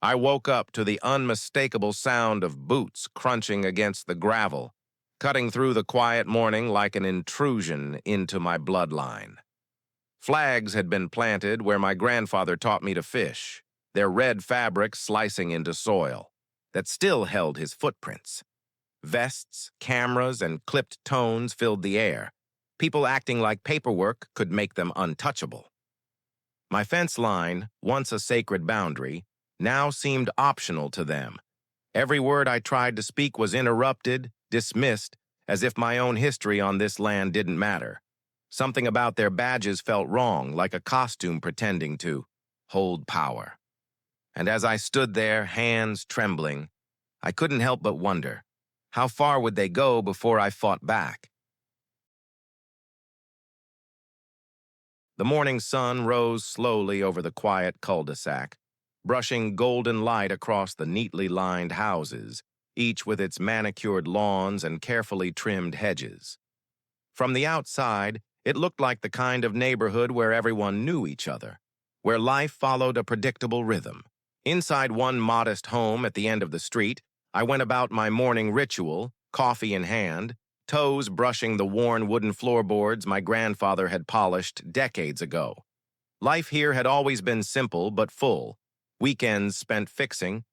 I woke up to the unmistakable sound of boots crunching against the gravel, cutting through the quiet morning like an intrusion into my bloodline. Flags had been planted where my grandfather taught me to fish, their red fabric slicing into soil that still held his footprints. Vests, cameras, and clipped tones filled the air. People acting like paperwork could make them untouchable. My fence line, once a sacred boundary, now seemed optional to them. Every word I tried to speak was interrupted, dismissed, as if my own history on this land didn't matter. Something about their badges felt wrong, like a costume pretending to hold power. And as I stood there, hands trembling, I couldn't help but wonder, how far would they go before I fought back? The morning sun rose slowly over the quiet cul-de-sac, brushing golden light across the neatly lined houses, each with its manicured lawns and carefully trimmed hedges. From the outside, it looked like the kind of neighborhood where everyone knew each other, where life followed a predictable rhythm. Inside one modest home at the end of the street, I went about my morning ritual, coffee in hand, toes brushing the worn wooden floorboards my grandfather had polished decades ago. Life here had always been simple but full. Weekends spent fixing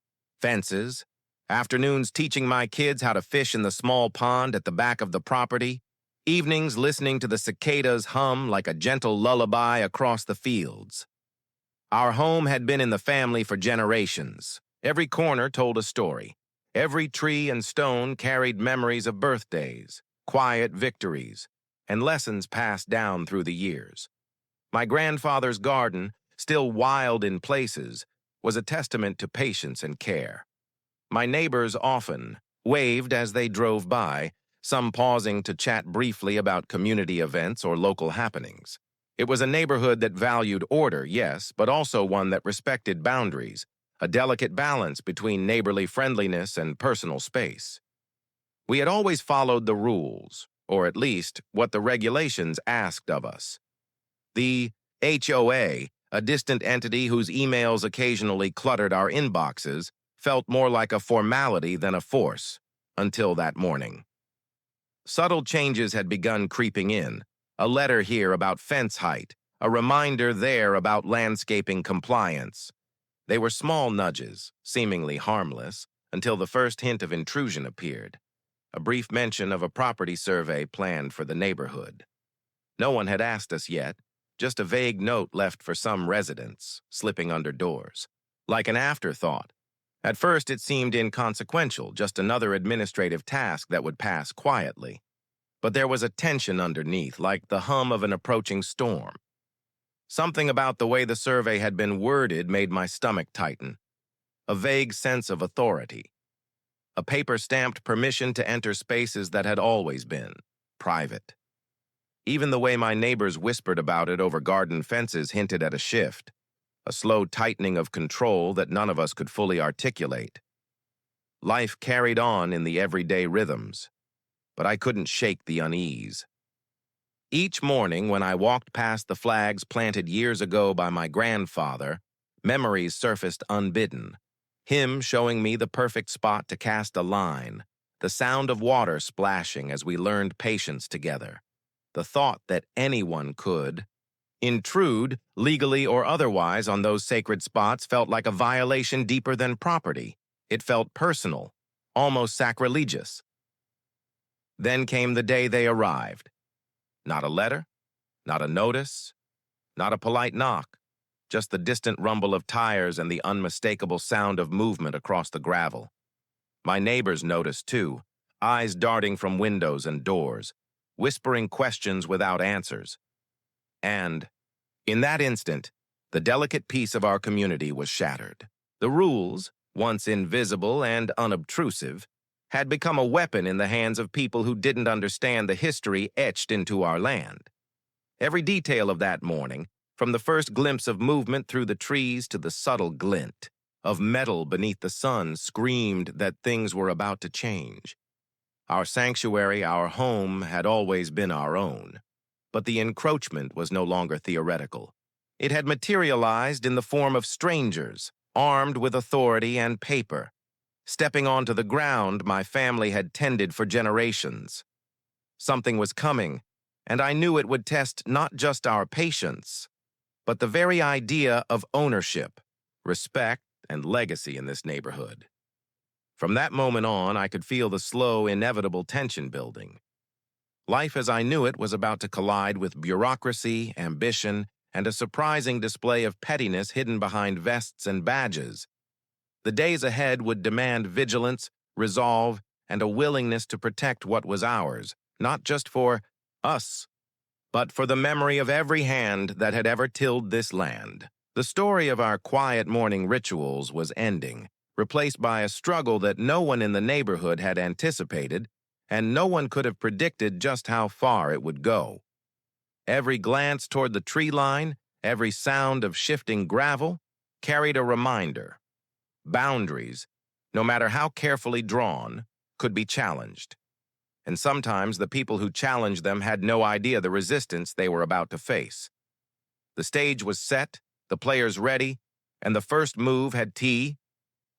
fences, afternoons teaching my kids how to fish in the small pond at the back of the property, evenings listening to the cicadas hum like a gentle lullaby across the fields. Our home had been in the family for generations. Every corner told a story. Every tree and stone carried memories of birthdays, quiet victories, and lessons passed down through the years. My grandfather's garden, still wild in places, was a testament to patience and care. My neighbors often waved as they drove by, some pausing to chat briefly about community events or local happenings. It was a neighborhood that valued order, yes, but also one that respected boundaries, a delicate balance between neighborly friendliness and personal space. We had always followed the rules, or at least what the regulations asked of us. The HOA, a distant entity whose emails occasionally cluttered our inboxes, felt more like a formality than a force, until that morning. Subtle changes had begun creeping in, a letter here about fence height, a reminder there about landscaping compliance. They were small nudges, seemingly harmless, until the first hint of intrusion appeared, a brief mention of a property survey planned for the neighborhood. No one had asked us yet, just a vague note left for some residents, slipping under doors. Like an afterthought. At first it seemed inconsequential, just another administrative task that would pass quietly. But there was a tension underneath, like the hum of an approaching storm. Something about the way the survey had been worded made my stomach tighten. A vague sense of authority. A paper-stamped permission to enter spaces that had always been private. Even the way my neighbors whispered about it over garden fences hinted at a shift, a slow tightening of control that none of us could fully articulate. Life carried on in the everyday rhythms, but I couldn't shake the unease. Each morning when I walked past the flags planted years ago by my grandfather, memories surfaced unbidden. Him showing me the perfect spot to cast a line, the sound of water splashing as we learned patience together, the thought that anyone could intrude, legally or otherwise, on those sacred spots felt like a violation deeper than property. It felt personal, almost sacrilegious. Then came the day they arrived. Not a letter, not a notice, not a polite knock, just the distant rumble of tires and the unmistakable sound of movement across the gravel. My neighbors noticed too, eyes darting from windows and doors, whispering questions without answers. And, in that instant, the delicate peace of our community was shattered. The rules, once invisible and unobtrusive, had become a weapon in the hands of people who didn't understand the history etched into our land. Every detail of that morning, from the first glimpse of movement through the trees to the subtle glint of metal beneath the sun, screamed that things were about to change. Our sanctuary, our home, had always been our own, but the encroachment was no longer theoretical. It had materialized in the form of strangers, armed with authority and paper, stepping onto the ground my family had tended for generations. Something was coming, and I knew it would test not just our patience, but the very idea of ownership, respect, and legacy in this neighborhood. From that moment on, I could feel the slow, inevitable tension building. Life as I knew it was about to collide with bureaucracy, ambition, and a surprising display of pettiness hidden behind vests and badges. The days ahead would demand vigilance, resolve, and a willingness to protect what was ours, not just for us, but for the memory of every hand that had ever tilled this land. The story of our quiet morning rituals was ending, replaced by a struggle that no one in the neighborhood had anticipated, and no one could have predicted just how far it would go. Every glance toward the tree line, every sound of shifting gravel, carried a reminder. Boundaries, no matter how carefully drawn, could be challenged. And sometimes the people who challenged them had no idea the resistance they were about to face. The stage was set, the players ready, and the first move had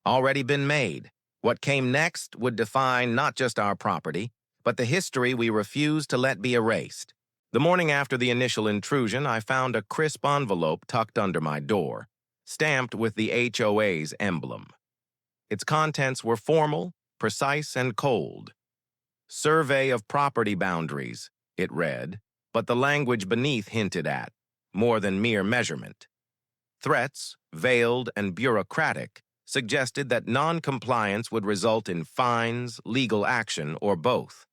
already been made. What came next would define not just our property, but the history we refused to let be erased. The morning after the initial intrusion, I found a crisp envelope tucked under my door, stamped with the HOA's emblem. Its contents were formal, precise, and cold. Survey of property boundaries, it read, but the language beneath hinted at more than mere measurement. Threats, veiled and bureaucratic, suggested that non-compliance would result in fines, legal action, or both.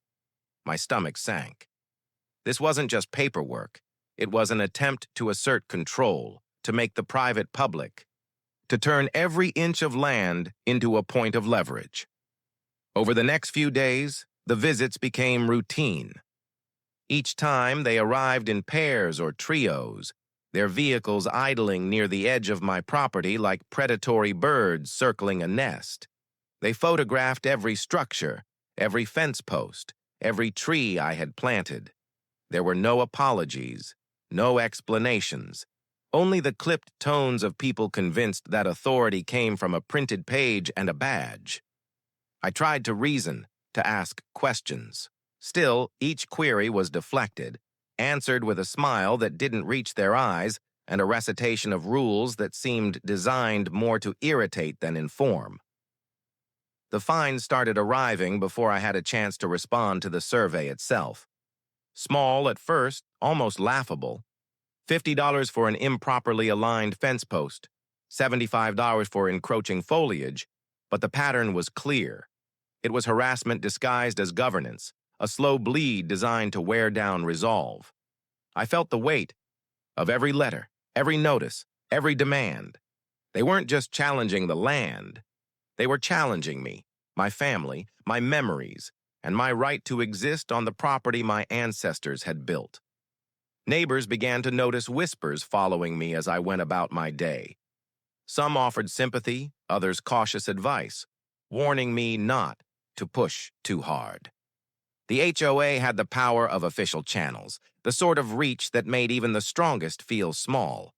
My stomach sank. This wasn't just paperwork. It was an attempt to assert control, to make the private public, to turn every inch of land into a point of leverage. Over the next few days, the visits became routine. Each time they arrived in pairs or trios, their vehicles idling near the edge of my property like predatory birds circling a nest. They photographed every structure, every fence post, every tree I had planted. There were no apologies, no explanations, only the clipped tones of people convinced that authority came from a printed page and a badge. I tried to reason, to ask questions. Still, each query was deflected, answered with a smile that didn't reach their eyes and a recitation of rules that seemed designed more to irritate than inform. The fines started arriving before I had a chance to respond to the survey itself. Small at first, almost laughable. $50 for an improperly aligned fence post, $75 for encroaching foliage, but the pattern was clear. It was harassment disguised as governance, a slow bleed designed to wear down resolve. I felt the weight of every letter, every notice, every demand. They weren't just challenging the land. They were challenging me, my family, my memories, and my right to exist on the property my ancestors had built. Neighbors began to notice whispers following me as I went about my day. Some offered sympathy, others cautious advice, warning me not to push too hard. The HOA had the power of official channels, the sort of reach that made even the strongest feel small.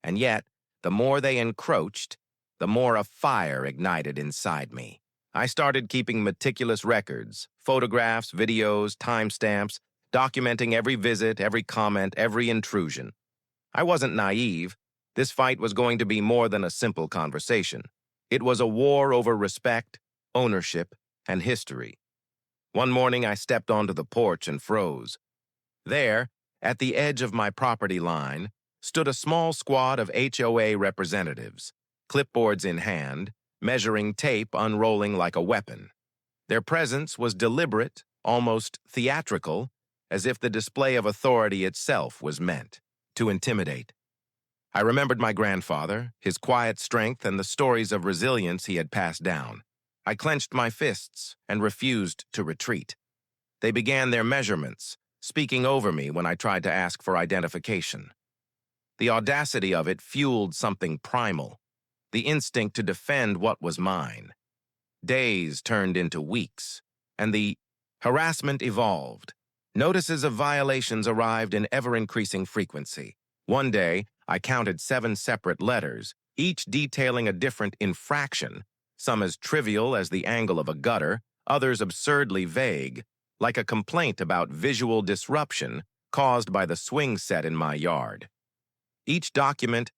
And yet, the more they encroached, the more a fire ignited inside me. I started keeping meticulous records, photographs, videos, timestamps, documenting every visit, every comment, every intrusion. I wasn't naive. This fight was going to be more than a simple conversation. It was a war over respect, ownership, and history. One morning, I stepped onto the porch and froze. There, at the edge of my property line, stood a small squad of HOA representatives, clipboards in hand, measuring tape unrolling like a weapon. Their presence was deliberate, almost theatrical, as if the display of authority itself was meant to intimidate. I remembered my grandfather, his quiet strength, and the stories of resilience he had passed down. I clenched my fists and refused to retreat. They began their measurements, speaking over me when I tried to ask for identification. The audacity of it fueled something primal, the instinct to defend what was mine. Days turned into weeks, and the harassment evolved. Notices of violations arrived in ever-increasing frequency. One day, I counted 7 separate letters, each detailing a different infraction, some as trivial as the angle of a gutter, others absurdly vague, like a complaint about visual disruption caused by the swing set in my yard. Each document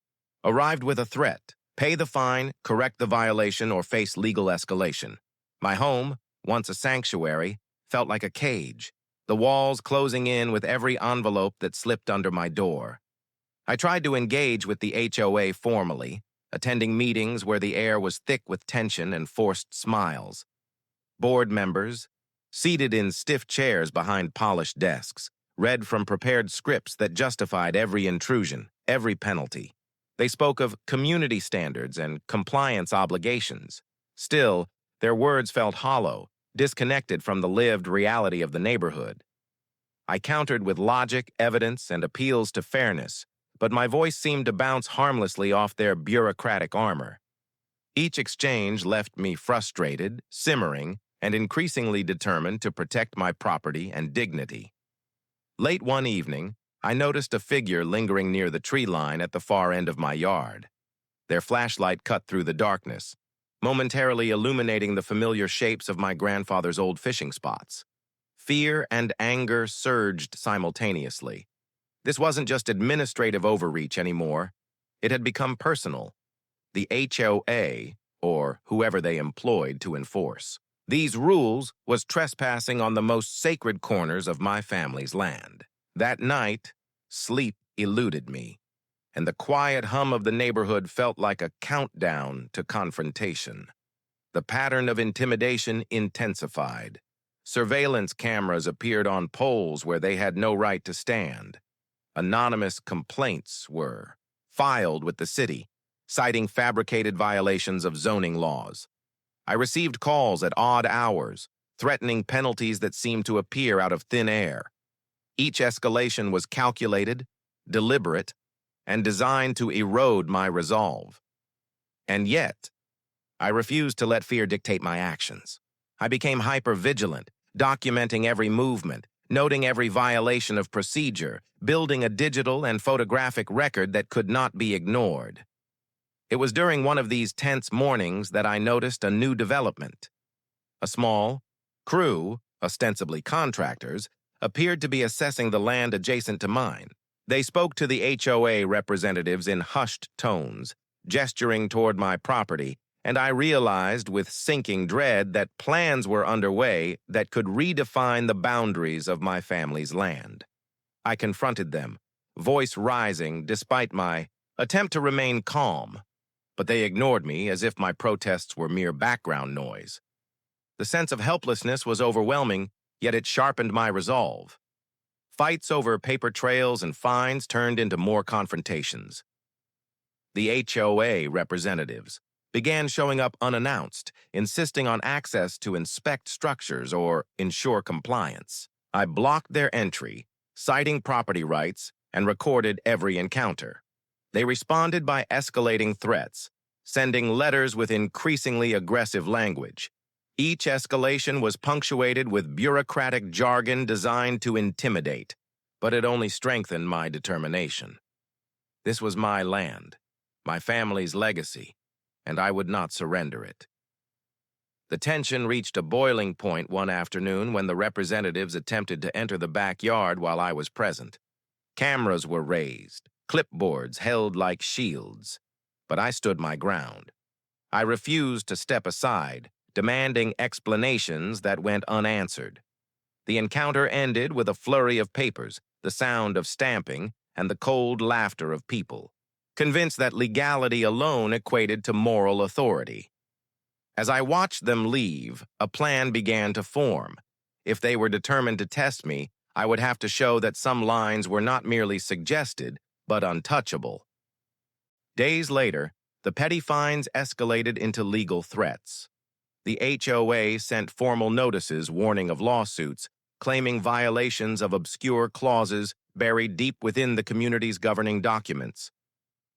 arrived with a threat: pay the fine, correct the violation, or face legal escalation. My home, once a sanctuary, felt like a cage, the walls closing in with every envelope that slipped under my door. I tried to engage with the HOA formally, attending meetings where the air was thick with tension and forced smiles. Board members, seated in stiff chairs behind polished desks, read from prepared scripts that justified every intrusion, every penalty. They spoke of community standards and compliance obligations. Still, their words felt hollow, disconnected from the lived reality of the neighborhood. I countered with logic, evidence, and appeals to fairness, but my voice seemed to bounce harmlessly off their bureaucratic armor. Each exchange left me frustrated, simmering, and increasingly determined to protect my property and dignity. Late one evening, I noticed a figure lingering near the tree line at the far end of my yard. Their flashlight cut through the darkness, momentarily illuminating the familiar shapes of my grandfather's old fishing spots. Fear and anger surged simultaneously. This wasn't just administrative overreach anymore. It had become personal. The HOA, or whoever they employed to enforce these rules, was trespassing on the most sacred corners of my family's land. That night, sleep eluded me, and the quiet hum of the neighborhood felt like a countdown to confrontation. The pattern of intimidation intensified. Surveillance cameras appeared on poles where they had no right to stand. Anonymous complaints were filed with the city, citing fabricated violations of zoning laws. I received calls at odd hours, threatening penalties that seemed to appear out of thin air. Each escalation was calculated, deliberate, and designed to erode my resolve. And yet, I refused to let fear dictate my actions. I became hyper-vigilant, documenting every movement, noting every violation of procedure, building a digital and photographic record that could not be ignored. It was during one of these tense mornings that I noticed a new development. A small crew, ostensibly contractors, appeared to be assessing the land adjacent to mine. They spoke to the HOA representatives in hushed tones, gesturing toward my property, and I realized with sinking dread that plans were underway that could redefine the boundaries of my family's land. I confronted them, voice rising despite my attempt to remain calm, but they ignored me as if my protests were mere background noise. The sense of helplessness was overwhelming, yet it sharpened my resolve. Fights over paper trails and fines turned into more confrontations. The HOA representatives began showing up unannounced, insisting on access to inspect structures or ensure compliance. I blocked their entry, citing property rights, and recorded every encounter. They responded by escalating threats, sending letters with increasingly aggressive language. Each escalation was punctuated with bureaucratic jargon designed to intimidate, but it only strengthened my determination. This was my land, my family's legacy, and I would not surrender it. The tension reached a boiling point one afternoon when the representatives attempted to enter the backyard while I was present. Cameras were raised, clipboards held like shields, but I stood my ground. I refused to step aside, demanding explanations that went unanswered. The encounter ended with a flurry of papers, the sound of stamping, and the cold laughter of people, convinced that legality alone equated to moral authority. As I watched them leave, a plan began to form. If they were determined to test me, I would have to show that some lines were not merely suggested, but untouchable. Days later, the petty fines escalated into legal threats. The HOA sent formal notices warning of lawsuits, claiming violations of obscure clauses buried deep within the community's governing documents.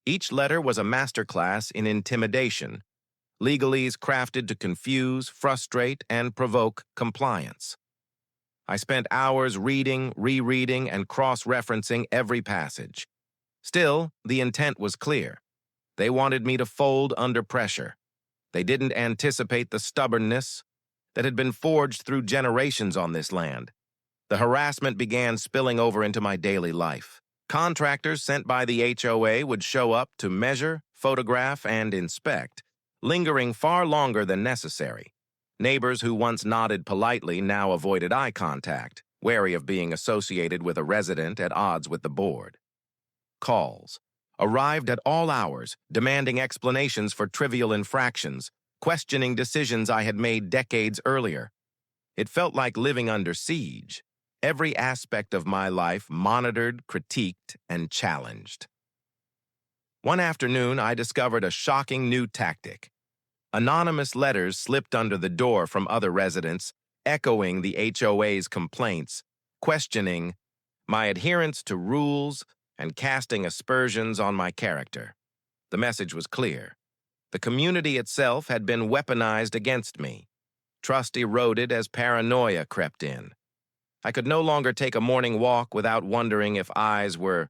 Each letter was a masterclass in intimidation, legalese crafted to confuse, frustrate, and provoke compliance. I spent hours reading, rereading, and cross-referencing every passage. Still, the intent was clear. They wanted me to fold under pressure. They didn't anticipate the stubbornness that had been forged through generations on this land. The harassment began spilling over into my daily life. Contractors sent by the HOA would show up to measure, photograph, and inspect, lingering far longer than necessary. Neighbors who once nodded politely now avoided eye contact, wary of being associated with a resident at odds with the board. Calls arrived at all hours, demanding explanations for trivial infractions, questioning decisions I had made decades earlier. It felt like living under siege. Every aspect of my life monitored, critiqued, and challenged. One afternoon, I discovered a shocking new tactic. Anonymous letters slipped under the door from other residents, echoing the HOA's complaints, questioning my adherence to rules and casting aspersions on my character. The message was clear. The community itself had been weaponized against me. Trust eroded as paranoia crept in. I could no longer take a morning walk without wondering if eyes were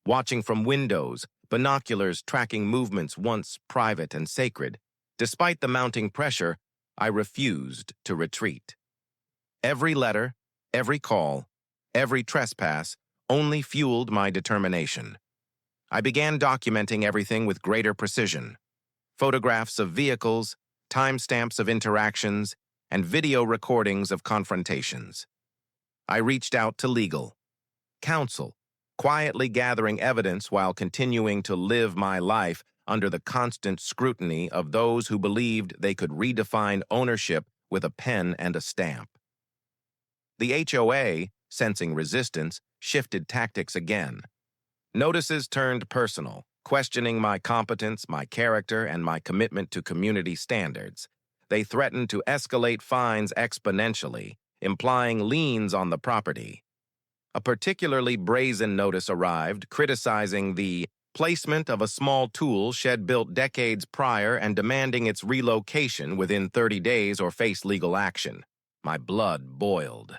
watching from windows, binoculars tracking movements once private and sacred. Despite the mounting pressure, I refused to retreat. Every letter, every call, every trespass only fueled my determination. I began documenting everything with greater precision. Photographs of vehicles, timestamps of interactions, and video recordings of confrontations. I reached out to legal counsel, quietly gathering evidence while continuing to live my life under the constant scrutiny of those who believed they could redefine ownership with a pen and a stamp. The HOA, sensing resistance, shifted tactics again. Notices turned personal, questioning my competence, my character, and my commitment to community standards. They threatened to escalate fines exponentially, implying liens on the property. A particularly brazen notice arrived criticizing the placement of a small tool shed built decades prior and demanding its relocation within 30 days or face legal action. My blood boiled.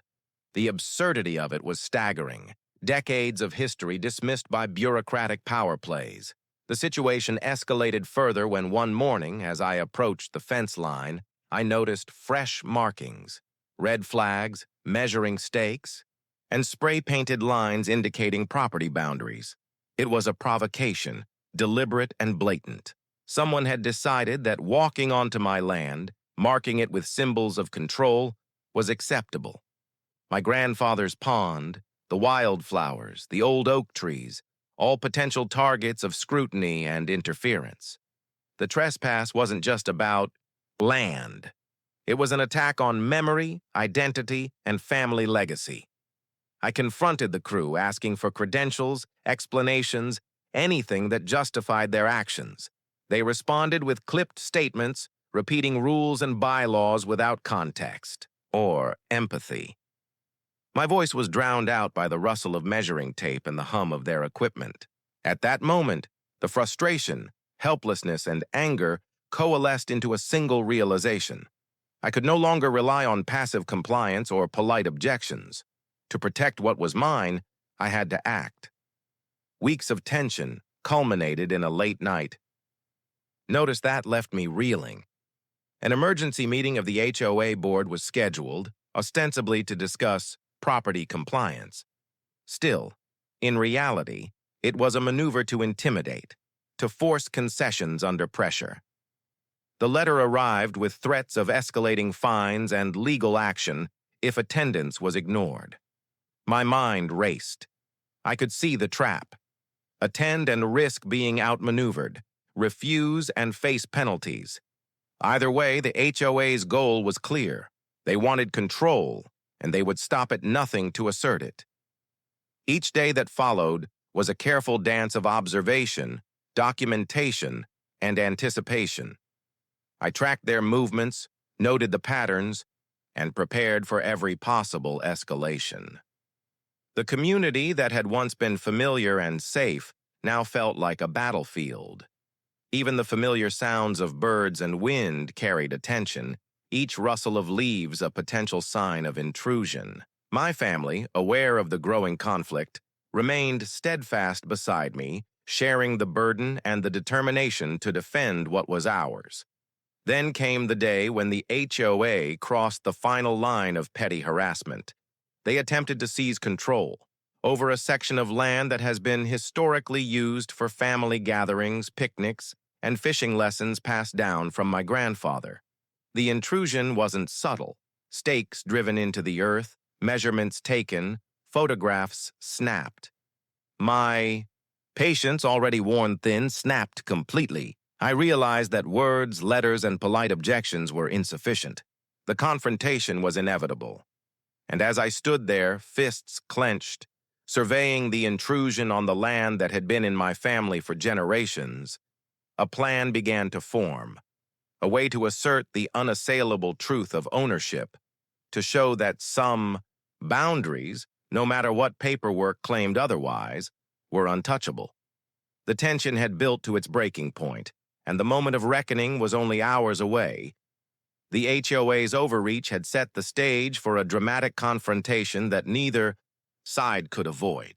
The absurdity of it was staggering. Decades of history dismissed by bureaucratic power plays. The situation escalated further when one morning, as I approached the fence line, I noticed fresh markings, red flags, measuring stakes, and spray-painted lines indicating property boundaries. It was a provocation, deliberate and blatant. Someone had decided that walking onto my land, marking it with symbols of control, was acceptable. My grandfather's pond, the wildflowers, the old oak trees, all potential targets of scrutiny and interference. The trespass wasn't just about land. It was an attack on memory, identity, and family legacy. I confronted the crew, asking for credentials, explanations, anything that justified their actions. They responded with clipped statements, repeating rules and bylaws without context or empathy. My voice was drowned out by the rustle of measuring tape and the hum of their equipment. At that moment, the frustration, helplessness, and anger coalesced into a single realization. I could no longer rely on passive compliance or polite objections. To protect what was mine, I had to act. Weeks of tension culminated in a late night. Notice that left me reeling. An emergency meeting of the HOA board was scheduled, ostensibly to discuss property compliance. Still, in reality, it was a maneuver to intimidate, to force concessions under pressure. The letter arrived with threats of escalating fines and legal action if attendance was ignored. My mind raced. I could see the trap. Attend and risk being outmaneuvered. Refuse and face penalties. Either way, the HOA's goal was clear. They wanted control, and they would stop at nothing to assert it. Each day that followed was a careful dance of observation, documentation, and anticipation. I tracked their movements, noted the patterns, and prepared for every possible escalation. The community that had once been familiar and safe now felt like a battlefield. Even the familiar sounds of birds and wind carried attention, each rustle of leaves a potential sign of intrusion. My family, aware of the growing conflict, remained steadfast beside me, sharing the burden and the determination to defend what was ours. Then came the day when the HOA crossed the final line of petty harassment. They attempted to seize control over a section of land that has been historically used for family gatherings, picnics, and fishing lessons passed down from my grandfather. The intrusion wasn't subtle. Stakes driven into the earth, measurements taken, photographs snapped. My patience, already worn thin, snapped completely. I realized that words, letters, and polite objections were insufficient. The confrontation was inevitable. And as I stood there, fists clenched, surveying the intrusion on the land that had been in my family for generations, a plan began to form, a way to assert the unassailable truth of ownership, to show that some boundaries, no matter what paperwork claimed otherwise, were untouchable. The tension had built to its breaking point, and the moment of reckoning was only hours away. The HOA's overreach had set the stage for a dramatic confrontation that neither side could avoid.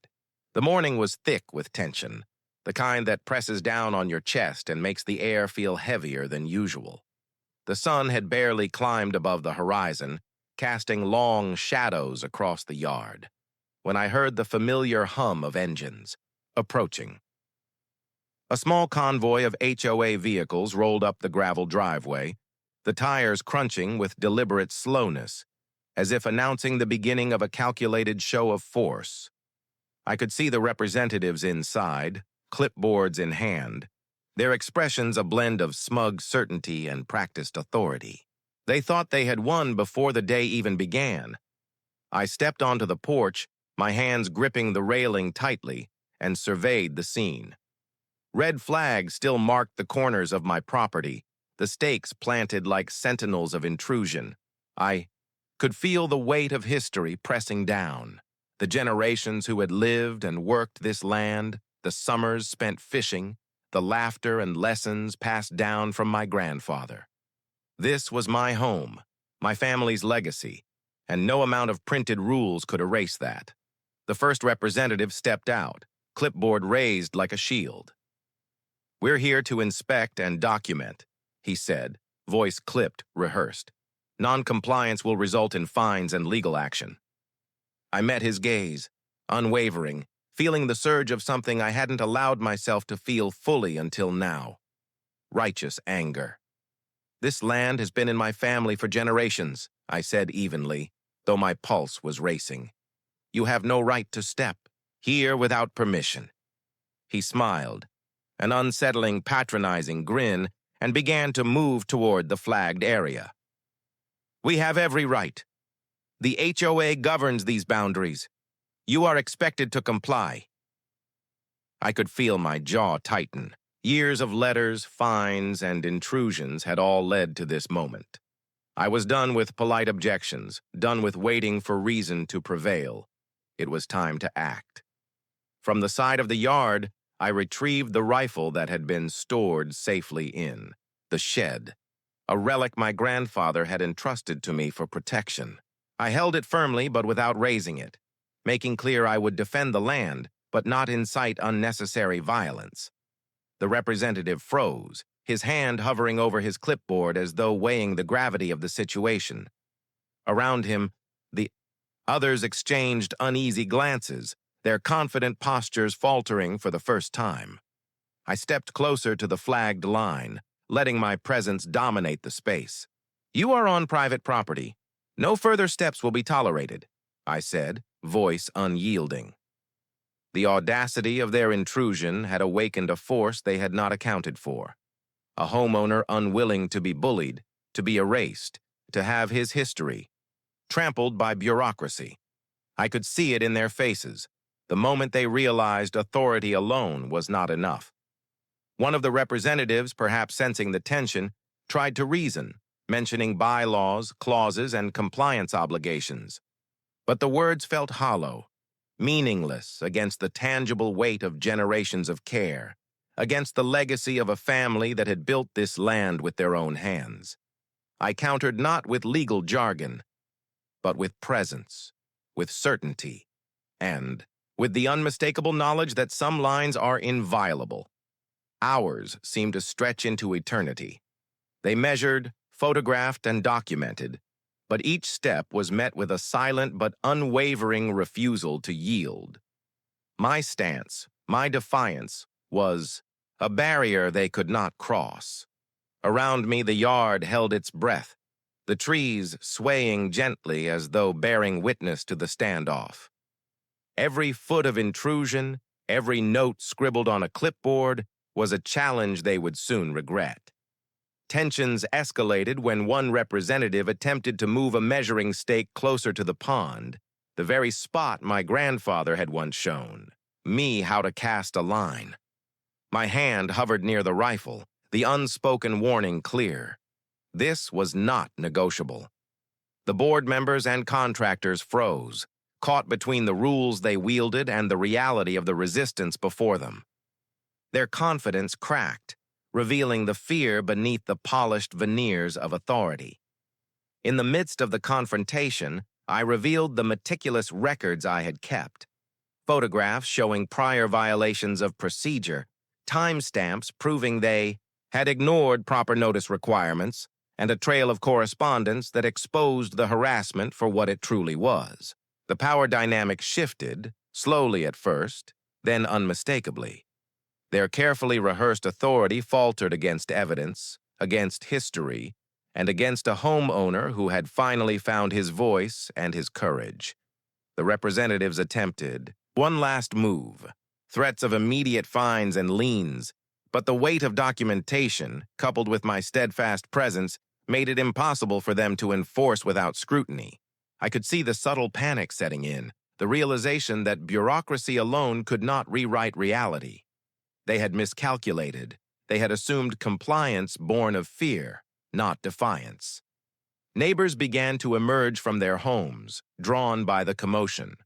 The morning was thick with tension, the kind that presses down on your chest and makes the air feel heavier than usual. The sun had barely climbed above the horizon, casting long shadows across the yard, when I heard the familiar hum of engines approaching. A small convoy of HOA vehicles rolled up the gravel driveway, the tires crunching with deliberate slowness, as if announcing the beginning of a calculated show of force. I could see the representatives inside, clipboards in hand, their expressions a blend of smug certainty and practiced authority. They thought they had won before the day even began. I stepped onto the porch, my hands gripping the railing tightly, and surveyed the scene. Red flags still marked the corners of my property, the stakes planted like sentinels of intrusion. I could feel the weight of history pressing down, the generations who had lived and worked this land, the summers spent fishing, the laughter and lessons passed down from my grandfather. This was my home, my family's legacy, and no amount of printed rules could erase that. The first representative stepped out, clipboard raised like a shield. "We're here to inspect and document," he said, voice clipped, rehearsed. "Non-compliance will result in fines and legal action." I met his gaze, unwavering, feeling the surge of something I hadn't allowed myself to feel fully until now. Righteous anger. "This land has been in my family for generations," I said evenly, though my pulse was racing. "You have no right to step here without permission." He smiled, an unsettling, patronizing grin, and began to move toward the flagged area. "We have every right. The HOA governs these boundaries. You are expected to comply." I could feel my jaw tighten. Years of letters, fines, and intrusions had all led to this moment. I was done with polite objections, done with waiting for reason to prevail. It was time to act. From the side of the yard, I retrieved the rifle that had been stored safely in the shed, a relic my grandfather had entrusted to me for protection. I held it firmly but without raising it, making clear I would defend the land, but not incite unnecessary violence. The representative froze, his hand hovering over his clipboard as though weighing the gravity of the situation. Around him, the others exchanged uneasy glances, their confident postures faltering for the first time. I stepped closer to the flagged line, letting my presence dominate the space. "You are on private property. No further steps will be tolerated," I said, voice unyielding. The audacity of their intrusion had awakened a force they had not accounted for. A homeowner unwilling to be bullied, to be erased, to have his history trampled by bureaucracy. I could see it in their faces, the moment they realized authority alone was not enough. One of the representatives, perhaps sensing the tension, tried to reason, mentioning bylaws, clauses, and compliance obligations. But the words felt hollow, meaningless against the tangible weight of generations of care, against the legacy of a family that had built this land with their own hands. I countered not with legal jargon, but with presence, with certainty, and with the unmistakable knowledge that some lines are inviolable. Hours seemed to stretch into eternity. They measured, photographed, and documented, but each step was met with a silent but unwavering refusal to yield. My stance, my defiance, was a barrier they could not cross. Around me, the yard held its breath, the trees swaying gently as though bearing witness to the standoff. Every foot of intrusion, every note scribbled on a clipboard, was a challenge they would soon regret. Tensions escalated when one representative attempted to move a measuring stake closer to the pond, the very spot my grandfather had once shown me how to cast a line. My hand hovered near the rifle, the unspoken warning clear. This was not negotiable. The board members and contractors froze, caught between the rules they wielded and the reality of the resistance before them. Their confidence cracked, revealing the fear beneath the polished veneers of authority. In the midst of the confrontation, I revealed the meticulous records I had kept. Photographs showing prior violations of procedure, timestamps proving they had ignored proper notice requirements, and a trail of correspondence that exposed the harassment for what it truly was. The power dynamic shifted, slowly at first, then unmistakably. Their carefully rehearsed authority faltered against evidence, against history, and against a homeowner who had finally found his voice and his courage. The representatives attempted one last move, threats of immediate fines and liens, but the weight of documentation, coupled with my steadfast presence, made it impossible for them to enforce without scrutiny. I could see the subtle panic setting in, the realization that bureaucracy alone could not rewrite reality. They had miscalculated. They had assumed compliance born of fear, not defiance. Neighbors began to emerge from their homes, drawn by the commotion.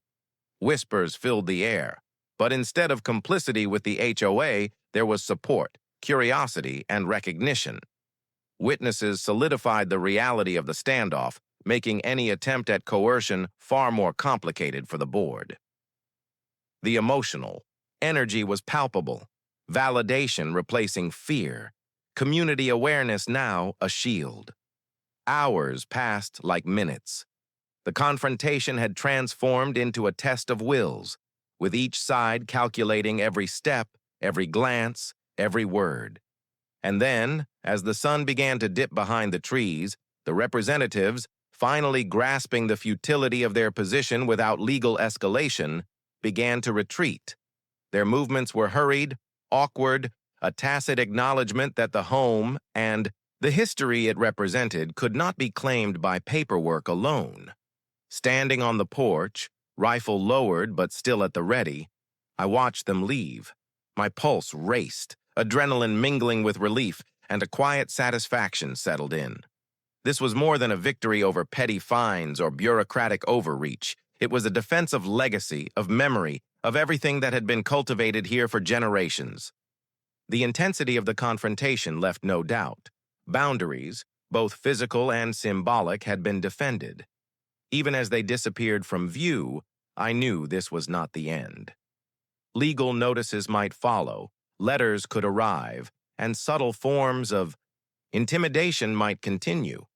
Whispers filled the air, but instead of complicity with the HOA, there was support, curiosity, and recognition. Witnesses solidified the reality of the standoff, making any attempt at coercion far more complicated for the board. The emotional energy was palpable, validation replacing fear, community awareness now a shield. Hours passed like minutes. The confrontation had transformed into a test of wills, with each side calculating every step, every glance, every word. And then, as the sun began to dip behind the trees, the representatives, finally grasping the futility of their position without legal escalation, began to retreat. Their movements were hurried, awkward, a tacit acknowledgement that the home and the history it represented could not be claimed by paperwork alone. Standing on the porch, rifle lowered but still at the ready, I watched them leave. My pulse raced, adrenaline mingling with relief, and a quiet satisfaction settled in. This was more than a victory over petty fines or bureaucratic overreach. It was a defense of legacy, of memory, of everything that had been cultivated here for generations. The intensity of the confrontation left no doubt. Boundaries, both physical and symbolic, had been defended. Even as they disappeared from view, I knew this was not the end. Legal notices might follow, letters could arrive, and subtle forms of intimidation might continue.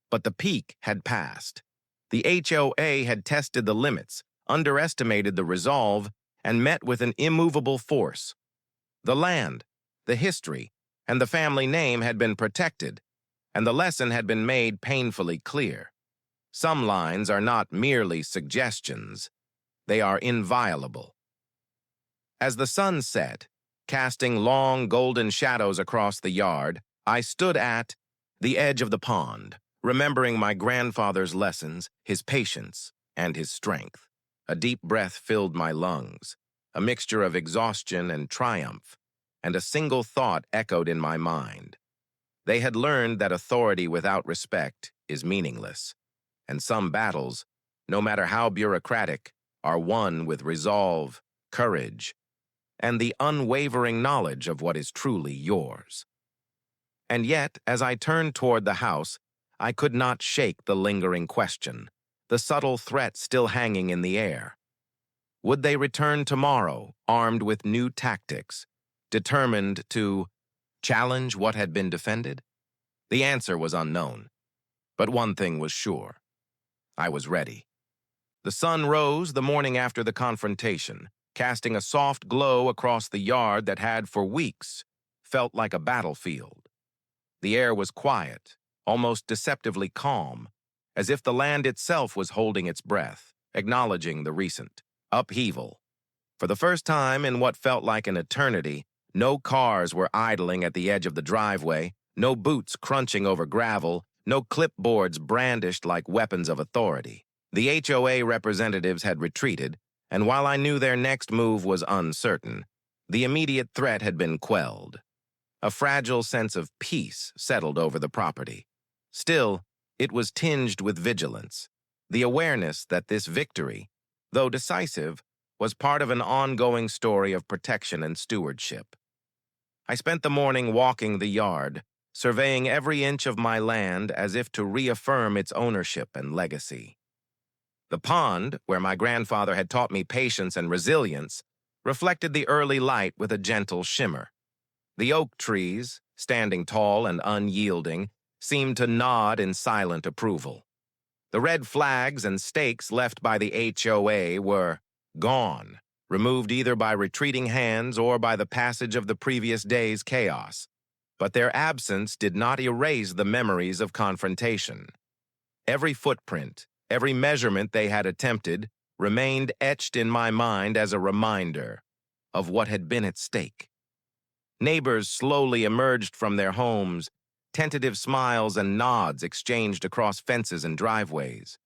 But the peak had passed. The HOA had tested the limits, underestimated the resolve, and met with an immovable force. The land, the history, and the family name had been protected, and the lesson had been made painfully clear. Some lines are not merely suggestions. They are inviolable. As the sun set, casting long golden shadows across the yard, I stood at the edge of the pond, remembering my grandfather's lessons, his patience, and his strength. A deep breath filled my lungs, a mixture of exhaustion and triumph, and a single thought echoed in my mind. They had learned that authority without respect is meaningless, and some battles, no matter how bureaucratic, are won with resolve, courage, and the unwavering knowledge of what is truly yours. And yet, as I turned toward the house, I could not shake the lingering question, the subtle threat still hanging in the air. Would they return tomorrow, armed with new tactics, determined to challenge what had been defended? The answer was unknown, but one thing was sure. I was ready. The sun rose the morning after the confrontation, casting a soft glow across the yard that had, for weeks, felt like a battlefield. The air was quiet, almost deceptively calm, as if the land itself was holding its breath, acknowledging the recent upheaval. For the first time in what felt like an eternity, no cars were idling at the edge of the driveway, no boots crunching over gravel, no clipboards brandished like weapons of authority. The HOA representatives had retreated, and while I knew their next move was uncertain, the immediate threat had been quelled. A fragile sense of peace settled over the property. Still, it was tinged with vigilance, the awareness that this victory, though decisive, was part of an ongoing story of protection and stewardship. I spent the morning walking the yard, surveying every inch of my land as if to reaffirm its ownership and legacy. The pond, where my grandfather had taught me patience and resilience, reflected the early light with a gentle shimmer. The oak trees, standing tall and unyielding, seemed to nod in silent approval. The red flags and stakes left by the HOA were gone, removed either by retreating hands or by the passage of the previous day's chaos. But their absence did not erase the memories of confrontation. Every footprint, every measurement they had attempted, remained etched in my mind as a reminder of what had been at stake. Neighbors slowly emerged from their homes, tentative smiles and nods exchanged across fences and driveways.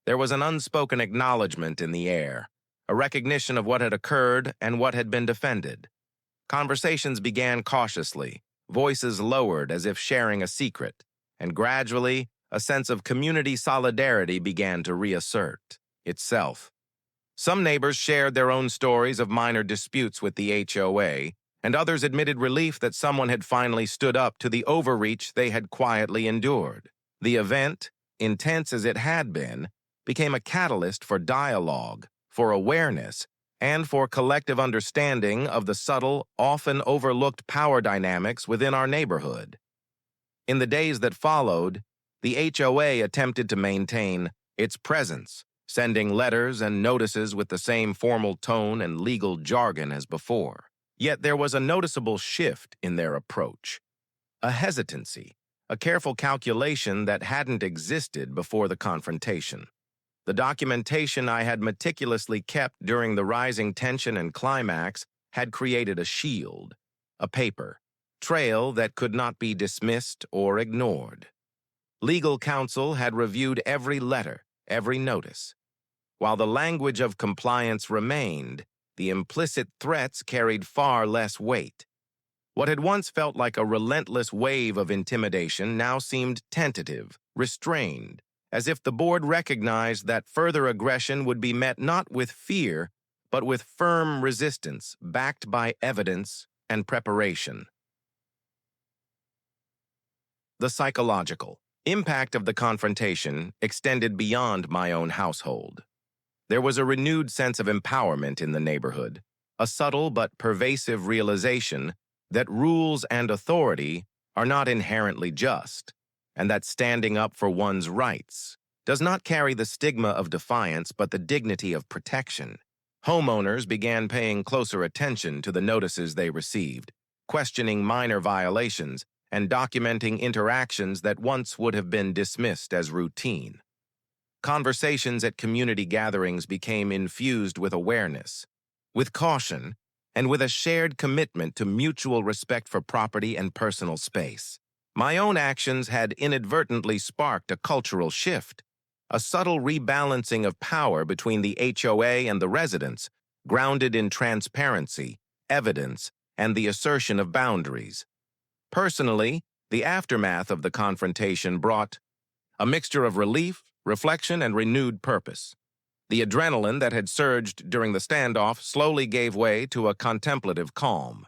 There was an unspoken acknowledgement in the air, a recognition of what had occurred and what had been defended. Conversations began cautiously, voices lowered as if sharing a secret, and gradually, a sense of community solidarity began to reassert itself. Some neighbors shared their own stories of minor disputes with the HOA, and others admitted relief that someone had finally stood up to the overreach they had quietly endured. The event, intense as it had been, became a catalyst for dialogue, for awareness, and for collective understanding of the subtle, often overlooked power dynamics within our neighborhood. In the days that followed, the HOA attempted to maintain its presence, sending letters and notices with the same formal tone and legal jargon as before. Yet there was a noticeable shift in their approach, a hesitancy, a careful calculation that hadn't existed before the confrontation. The documentation I had meticulously kept during the rising tension and climax had created a shield, a paper trail that could not be dismissed or ignored. Legal counsel had reviewed every letter, every notice. While the language of compliance remained, the implicit threats carried far less weight. What had once felt like a relentless wave of intimidation now seemed tentative, restrained, as if the board recognized that further aggression would be met not with fear, but with firm resistance backed by evidence and preparation. The psychological impact of the confrontation extended beyond my own household. There was a renewed sense of empowerment in the neighborhood, a subtle but pervasive realization that rules and authority are not inherently just, and that standing up for one's rights does not carry the stigma of defiance but the dignity of protection. Homeowners began paying closer attention to the notices they received, questioning minor violations and documenting interactions that once would have been dismissed as routine. Conversations at community gatherings became infused with awareness, with caution, and with a shared commitment to mutual respect for property and personal space. My own actions had inadvertently sparked a cultural shift, a subtle rebalancing of power between the HOA and the residents, grounded in transparency, evidence, and the assertion of boundaries. Personally, the aftermath of the confrontation brought a mixture of relief, reflection, and renewed purpose. The adrenaline that had surged during the standoff slowly gave way to a contemplative calm.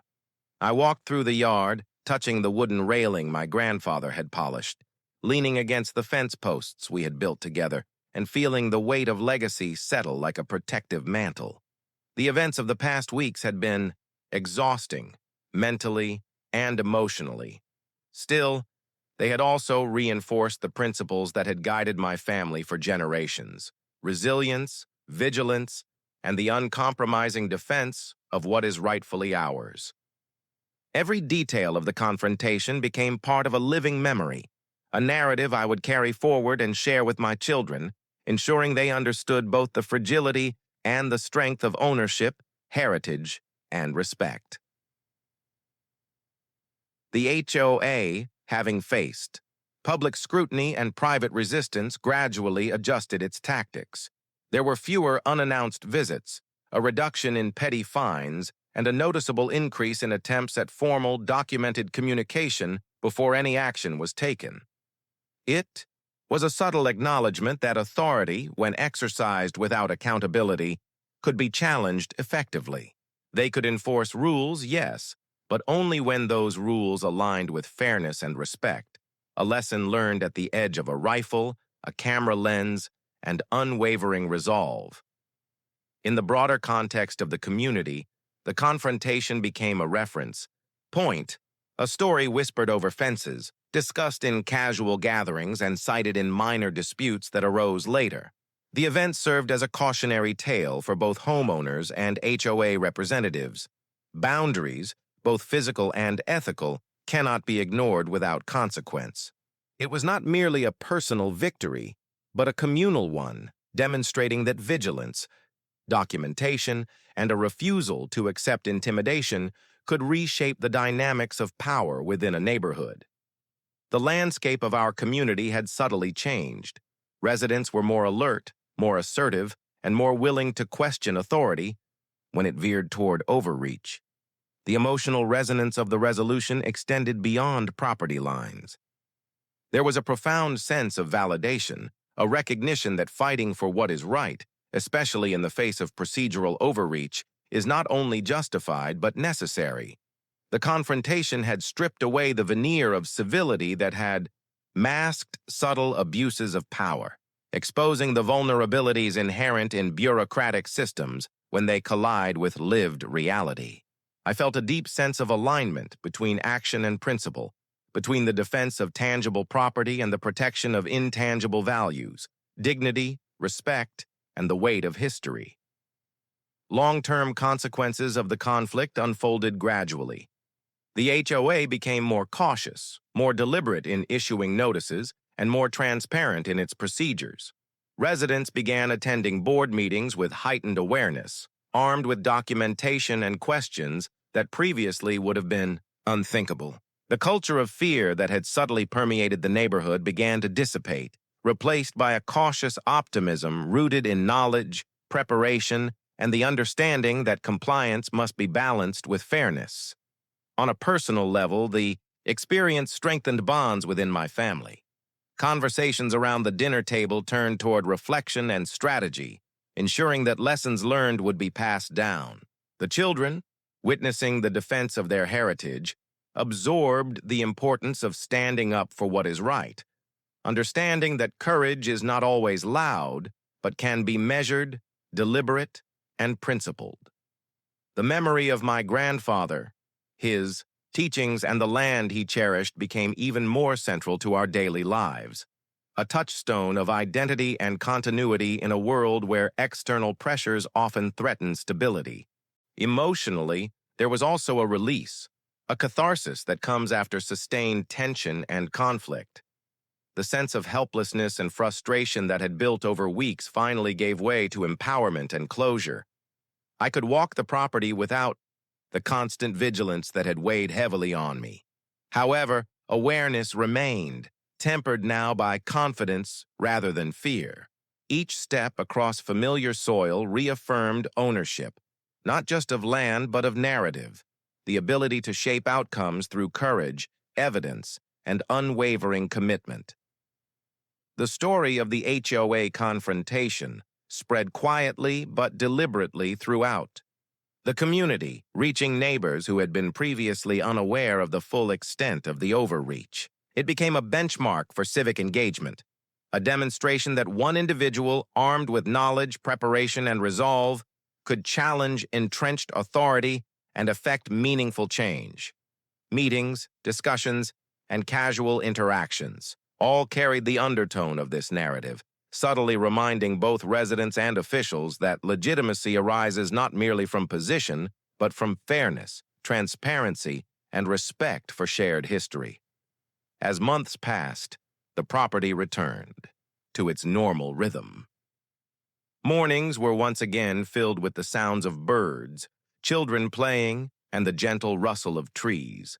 I walked through the yard, touching the wooden railing my grandfather had polished, leaning against the fence posts we had built together, and feeling the weight of legacy settle like a protective mantle. The events of the past weeks had been exhausting, mentally and emotionally. Still, they had also reinforced the principles that had guided my family for generations: resilience, vigilance, and the uncompromising defense of what is rightfully ours. Every detail of the confrontation became part of a living memory, a narrative I would carry forward and share with my children, ensuring they understood both the fragility and the strength of ownership, heritage, and respect. The HOA, having faced public scrutiny and private resistance, gradually adjusted its tactics. There were fewer unannounced visits, a reduction in petty fines, and a noticeable increase in attempts at formal, documented communication before any action was taken. It was a subtle acknowledgement that authority, when exercised without accountability, could be challenged effectively. They could enforce rules, yes, but only when those rules aligned with fairness and respect, a lesson learned at the edge of a rifle, a camera lens, and unwavering resolve. In the broader context of the community, the confrontation became a reference point, a story whispered over fences, discussed in casual gatherings, and cited in minor disputes that arose later. The event served as a cautionary tale for both homeowners and HOA representatives. Boundaries, both physical and ethical, cannot be ignored without consequence. It was not merely a personal victory, but a communal one, demonstrating that vigilance, documentation, and a refusal to accept intimidation could reshape the dynamics of power within a neighborhood. The landscape of our community had subtly changed. Residents were more alert, more assertive, and more willing to question authority when it veered toward overreach. The emotional resonance of the resolution extended beyond property lines. There was a profound sense of validation, a recognition that fighting for what is right, especially in the face of procedural overreach, is not only justified but necessary. The confrontation had stripped away the veneer of civility that had masked subtle abuses of power, exposing the vulnerabilities inherent in bureaucratic systems when they collide with lived reality. I felt a deep sense of alignment between action and principle, between the defense of tangible property and the protection of intangible values, dignity, respect, and the weight of history. Long-term consequences of the conflict unfolded gradually. The HOA became more cautious, more deliberate in issuing notices, and more transparent in its procedures. Residents began attending board meetings with heightened awareness, armed with documentation and questions that previously would have been unthinkable. The culture of fear that had subtly permeated the neighborhood began to dissipate, replaced by a cautious optimism rooted in knowledge, preparation, and the understanding that compliance must be balanced with fairness. On a personal level, the experience strengthened bonds within my family. Conversations around the dinner table turned toward reflection and strategy, ensuring that lessons learned would be passed down. The children, witnessing the defense of their heritage, absorbed the importance of standing up for what is right, understanding that courage is not always loud, but can be measured, deliberate, and principled. The memory of my grandfather, his teachings, and the land he cherished became even more central to our daily lives, a touchstone of identity and continuity in a world where external pressures often threaten stability. Emotionally, there was also a release, a catharsis that comes after sustained tension and conflict. The sense of helplessness and frustration that had built over weeks finally gave way to empowerment and closure. I could walk the property without the constant vigilance that had weighed heavily on me. However, awareness remained, tempered now by confidence rather than fear. Each step across familiar soil reaffirmed ownership, not just of land but of narrative, the ability to shape outcomes through courage, evidence, and unwavering commitment. The story of the HOA confrontation spread quietly but deliberately throughout the community, reaching neighbors who had been previously unaware of the full extent of the overreach. It became a benchmark for civic engagement, a demonstration that one individual, armed with knowledge, preparation, and resolve, could challenge entrenched authority and effect meaningful change. Meetings, discussions, and casual interactions all carried the undertone of this narrative, subtly reminding both residents and officials that legitimacy arises not merely from position, but from fairness, transparency, and respect for shared history. As months passed, the property returned to its normal rhythm. Mornings were once again filled with the sounds of birds, children playing, and the gentle rustle of trees.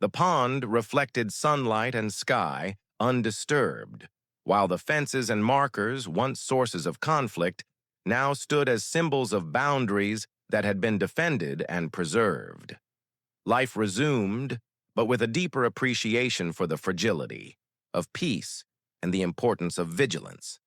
The pond reflected sunlight and sky undisturbed, while the fences and markers, once sources of conflict, now stood as symbols of boundaries that had been defended and preserved. Life resumed, but with a deeper appreciation for the fragility of peace and the importance of vigilance.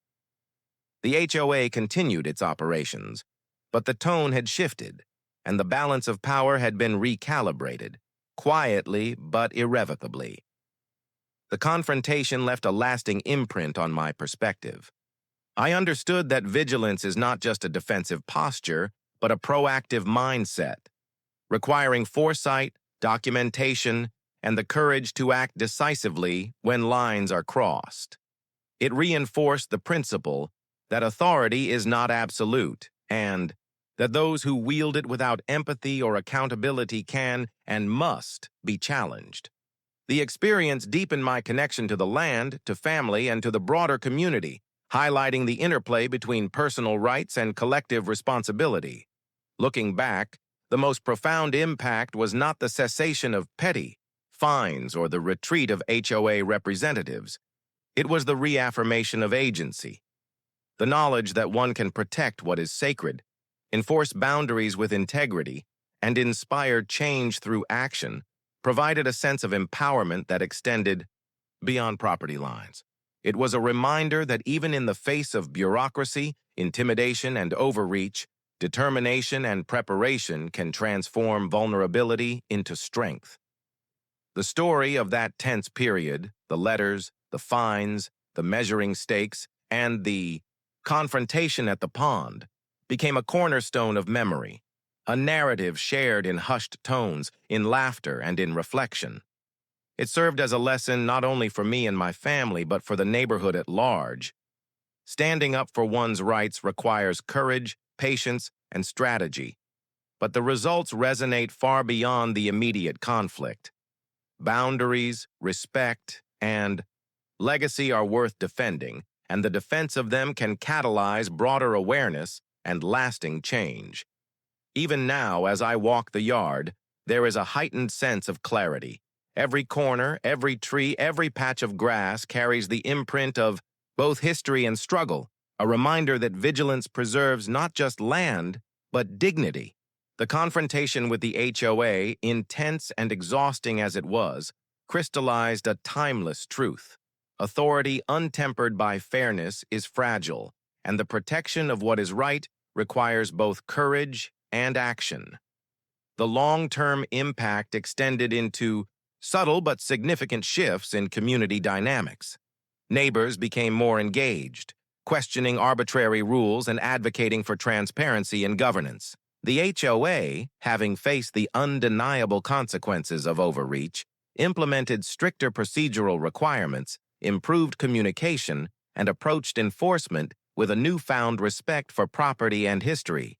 The HOA continued its operations, but the tone had shifted, and the balance of power had been recalibrated, quietly but irrevocably. The confrontation left a lasting imprint on my perspective. I understood that vigilance is not just a defensive posture, but a proactive mindset, requiring foresight, documentation, and the courage to act decisively when lines are crossed. It reinforced the principle that authority is not absolute, and that those who wield it without empathy or accountability can and must be challenged. The experience deepened my connection to the land, to family, and to the broader community, highlighting the interplay between personal rights and collective responsibility. Looking back, the most profound impact was not the cessation of petty fines or the retreat of HOA representatives. It was the reaffirmation of agency, the knowledge that one can protect what is sacred, enforce boundaries with integrity, and inspire change through action, provided a sense of empowerment that extended beyond property lines. It was a reminder that even in the face of bureaucracy, intimidation, and overreach, determination and preparation can transform vulnerability into strength. The story of that tense period, the letters, the fines, the measuring stakes, and the confrontation at the pond, became a cornerstone of memory, a narrative shared in hushed tones, in laughter, and in reflection. It served as a lesson not only for me and my family, but for the neighborhood at large. Standing up for one's rights requires courage, patience, and strategy, but the results resonate far beyond the immediate conflict. Boundaries, respect, and legacy are worth defending, and the defense of them can catalyze broader awareness and lasting change. Even now, as I walk the yard, there is a heightened sense of clarity. Every corner, every tree, every patch of grass carries the imprint of both history and struggle, a reminder that vigilance preserves not just land, but dignity. The confrontation with the HOA, intense and exhausting as it was, crystallized a timeless truth. Authority untempered by fairness is fragile, and the protection of what is right requires both courage and action. The long-term impact extended into subtle but significant shifts in community dynamics. Neighbors became more engaged, questioning arbitrary rules and advocating for transparency in governance. The HOA, having faced the undeniable consequences of overreach, implemented stricter procedural requirements, improved communication, and approached enforcement with a newfound respect for property and history.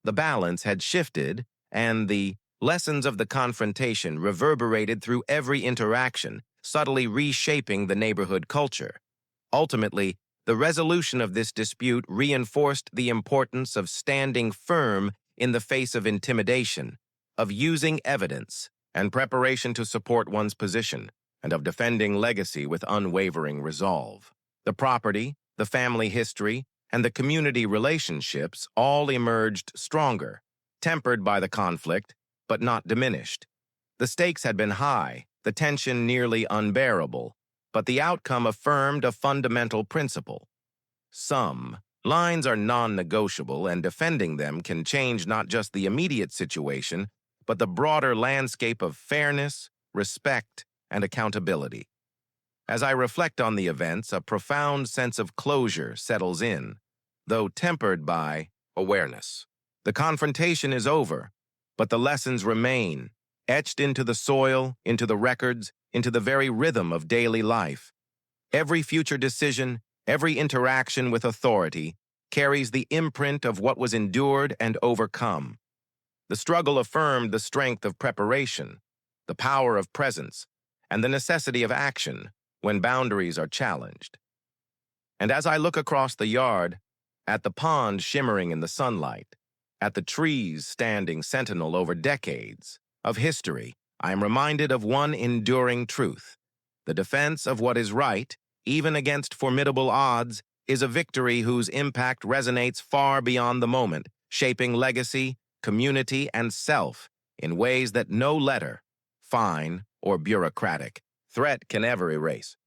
The balance had shifted, and the lessons of the confrontation reverberated through every interaction, subtly reshaping the neighborhood culture. Ultimately, the resolution of this dispute reinforced the importance of standing firm in the face of intimidation, of using evidence and preparation to support one's position, and of defending legacy with unwavering resolve. The property, the family history, and the community relationships all emerged stronger, tempered by the conflict, but not diminished. The stakes had been high, the tension nearly unbearable, but the outcome affirmed a fundamental principle. Some lines are non-negotiable, and defending them can change not just the immediate situation, but the broader landscape of fairness, respect, and accountability. As I reflect on the events, a profound sense of closure settles in, though tempered by awareness. The confrontation is over, but the lessons remain, etched into the soil, into the records, into the very rhythm of daily life. Every future decision, every interaction with authority carries the imprint of what was endured and overcome. The struggle affirmed the strength of preparation, the power of presence, and the necessity of action when boundaries are challenged. And as I look across the yard, at the pond shimmering in the sunlight, at the trees standing sentinel over decades of history, I am reminded of one enduring truth. The defense of what is right, even against formidable odds, is a victory whose impact resonates far beyond the moment, shaping legacy, community, and self in ways that no letter, fine, or bureaucratic threat can ever erase.